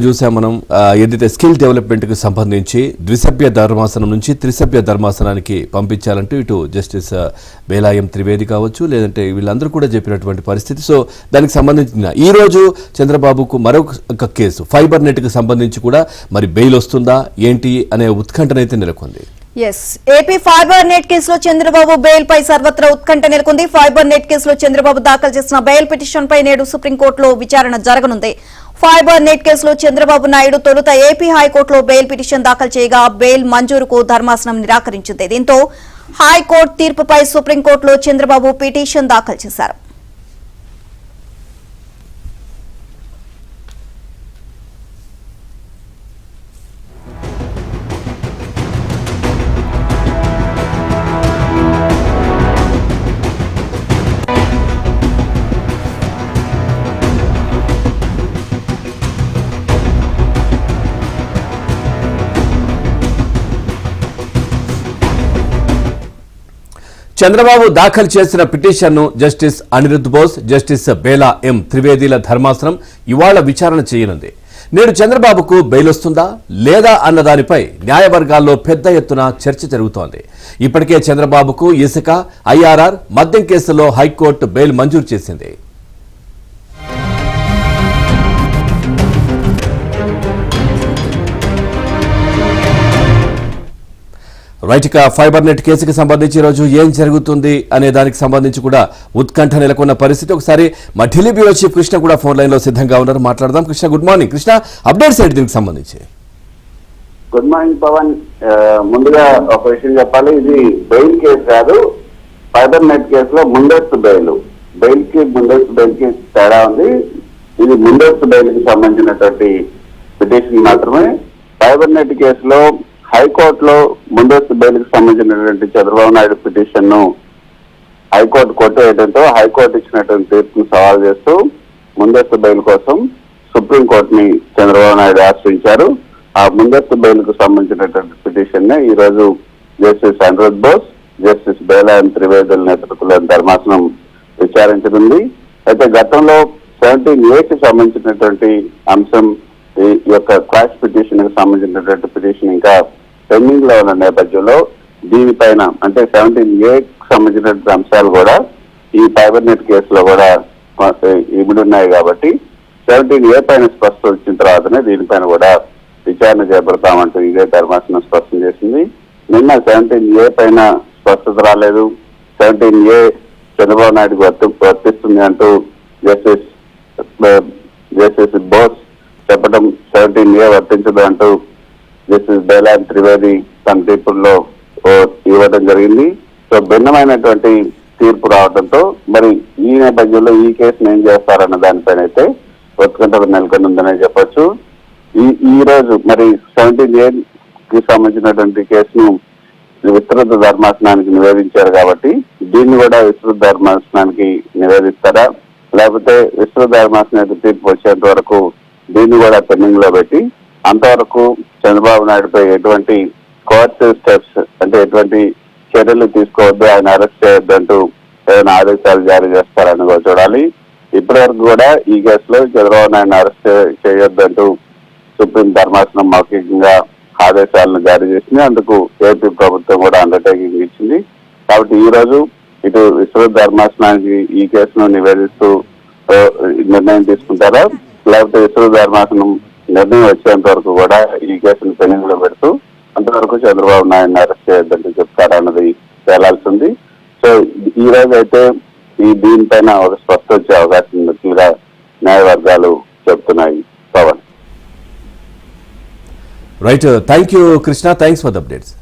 చూసాం మనం ఏదైతే స్కిల్ డెవలప్మెంట్ కి సంబంధించి ద్విసభ్య ధర్మాసనం నుంచి త్రిసభ్య ధర్మాసనానికి పంపించాలంటూ ఇటు జస్టిస్ బేలాయం త్రివేది కావచ్చు లేదంటే వీళ్ళందరూ కూడా చెప్పినటువంటి పరిస్థితి. సో దానికి సంబంధించిన ఈ రోజు చంద్రబాబుకు మరొక కేసు ఫైబర్ నెట్ కి సంబంధించి కూడా మరి బెయిల్ వస్తుందా ఏంటి అనే ఉత్కంఠనైతే నెలకొంది. ఏపీ ఫైబర్ నెట్ కేసులో చంద్రబాబు బెయిల్ పై సర్వత్రా ఉత్కంఠ నెలకొంది. ఫైబర్ నెట్ కేసులో చంద్రబాబు దాఖలు చేసిన బెయిల్ పిటిషన్ పై నేడు సుప్రీంకోర్టులో విచారణ జరగనుంది. ఫైబర్ నెట్ కేసులో చంద్రబాబు నాయుడు తొలుత ఏపీ హైకోర్టులో బెయిల్ పిటిషన్ దాఖలు చేయగా బెయిల్ మంజూరుకు ధర్మాసనం నిరాకరించింది. దీంతో హైకోర్టు తీర్పుపై సుప్రీంకోర్టులో చంద్రబాబు పిటిషన్ దాఖలు చేశారు. చంద్రబాబు దాఖలు చేసిన పిటిషన్ను జస్టిస్ అనిరుద్ బోస్, జస్టిస్ బేలా ఎం త్రివేదీల ధర్మాసనం ఇవాళ విచారణ చేయనుంది. నేడు చంద్రబాబుకు బెయిల్ వస్తుందా లేదా అన్న దానిపై న్యాయవర్గాల్లో పెద్ద ఎత్తున చర్చ జరుగుతోంది. ఇప్పటికే చంద్రబాబుకు ఇసుక, ఐఆర్ఆర్, మద్యం కేసులో హైకోర్టు బెయిల్ మంజూరు చేసింది. రైట్, ఇక ఫైబర్ నెట్ కేసుకి సంబంధించి ఈరోజు ఏం జరుగుతుంది అనే దానికి సంబంధించి కూడా ఉత్కంఠ నెలకొన్న పరిస్థితి. ఒకసారి మా ఢిల్లీ బ్యూరో చీఫ్ కృష్ణ కూడా ఫోన్ లైన్ లో సిద్ధంగా ఉన్నారు, మాట్లాడదాం. Krishna, good morning. Krishna, updates ఏంటి దీనికి సంబంధించి? Good morning Pavan. ముందుగా ఒక విషయం చెప్పాలి, ఇది బెయిల్ కేసు కాదు. ఫైబర్ నెట్ కేసులో ముందస్తు బెయిల్ కి ముందస్తు బెయిల్ కి తేడా ఉంది. ఇది ముందస్తు బెయిల్ కి సంబంధించినటువంటి పిటిషన్ మాత్రమే. ఫైబర్ నెట్ కేసులో హైకోర్టులో ముందస్తు బెయిల్ కి సంబంధించినటువంటి చంద్రబాబు నాయుడు పిటిషన్ ను హైకోర్టు కొట్టేయడంతో హైకోర్టు ఇచ్చినటువంటి తీర్పును సవాల్ చేస్తూ ముందస్తు బెయిల్ కోసం సుప్రీంకోర్టుని చంద్రబాబు నాయుడు ఆశ్రయించారు. ఆ ముందస్తు బెయిల్ కు సంబంధించినటువంటి పిటిషన్ ని ఈ రోజు జస్టిస్ అనిరుద్ బోస్, జస్టిస్ బేలాయం త్రివేదుల నేతృత్వంలోని ధర్మాసనం విచారించనుంది. అయితే గతంలో 17A కి సంబంధించినటువంటి అంశం, ఈ యొక్క క్వాష్ పిటిషన్ కి సంబంధించినటువంటి పిటిషన్ ఇంకా పెండింగ్ లో ఉన్న నేపథ్యంలో దీనిపైన అంటే 17A కి సంబంధించినటువంటి అంశాలు కూడా ఈ ఫైబర్ నెట్ కేసులో కూడా ఇమిడున్నాయి కాబట్టి 17A పైన స్పష్టత వచ్చిన తర్వాతనే దీనిపైన కూడా విచారణ చేపడతామంటూ ఇదే ధర్మాసనం స్పష్టం చేసింది. నిన్న 17A పైన స్పష్టత రాలేదు. 17A చంద్రబాబు నాయుడుకు వర్తిస్తుంది అంటూ జస్టిస్ బోస్ చెప్పడం, 17A వర్తించదు అంటూ జస్టిస్ బేలాయం త్రివేది తన తీర్పుల్లో ఇవ్వడం జరిగింది. సో భిన్నమైనటువంటి తీర్పు రావడంతో మరి ఈ నేపథ్యంలో ఈ కేసును ఏం చేస్తారన్న దానిపైన అయితే ఉత్కంఠ నెలకొని ఉందనే చెప్పొచ్చు. ఈ రోజు మరి 17A కి సంబంధించినటువంటి కేసును విస్తృత ధర్మాసనానికి నివేదించారు కాబట్టి దీన్ని కూడా విస్తృత ధర్మాసనానికి నివేదిస్తారా, లేకపోతే విస్తృత ధర్మాసనం తీర్పు వచ్చేంత వరకు దీన్ని కూడా పెండింగ్ లో పెట్టి అంతవరకు చంద్రబాబు నాయుడుపై ఎటువంటి కోర్టివ్ స్టెప్స్ అంటే ఎటువంటి చర్యలు తీసుకోవద్దు, ఆయన అరెస్ట్ చేయొద్దు అంటూ ఏదైనా ఆదేశాలు జారీ చేస్తారని కూడా చూడాలి. ఇప్పటి వరకు కూడా ఈ కేసులో చంద్రబాబు నాయుడు అరెస్ట్ చేయొద్దు అంటూ సుప్రీం ధర్మాసనం మౌఖికంగా ఆదేశాలను జారీ చేసింది. అందుకు ఏపీ ప్రభుత్వం కూడా అండర్టేకింగ్ ఇచ్చింది. కాబట్టి ఈ రోజు ఇటు విస్తృత ధర్మాసనానికి ఈ కేసును నివేదిస్తూ నిర్ణయం తీసుకుంటారా, లేకపోతే విస్తృత ధర్మాసనం నిర్ణయం వచ్చేంత వరకు కూడా ఈ కేసును పెండింగ్ లో పెడుతూ అంతవరకు చంద్రబాబు నాయుడుని అరెస్ట్ చేయొద్దంటూ చెప్తారా అన్నది తేలాల్సింది. సో ఈ రోజు అయితే దీనిపైన ఒక స్పష్టత వచ్చే అవకాశం ఉన్నట్లుగా న్యాయవర్గాలు చెప్తున్నాయి. Pavan. Right, thank you Krishna, thanks for the updates.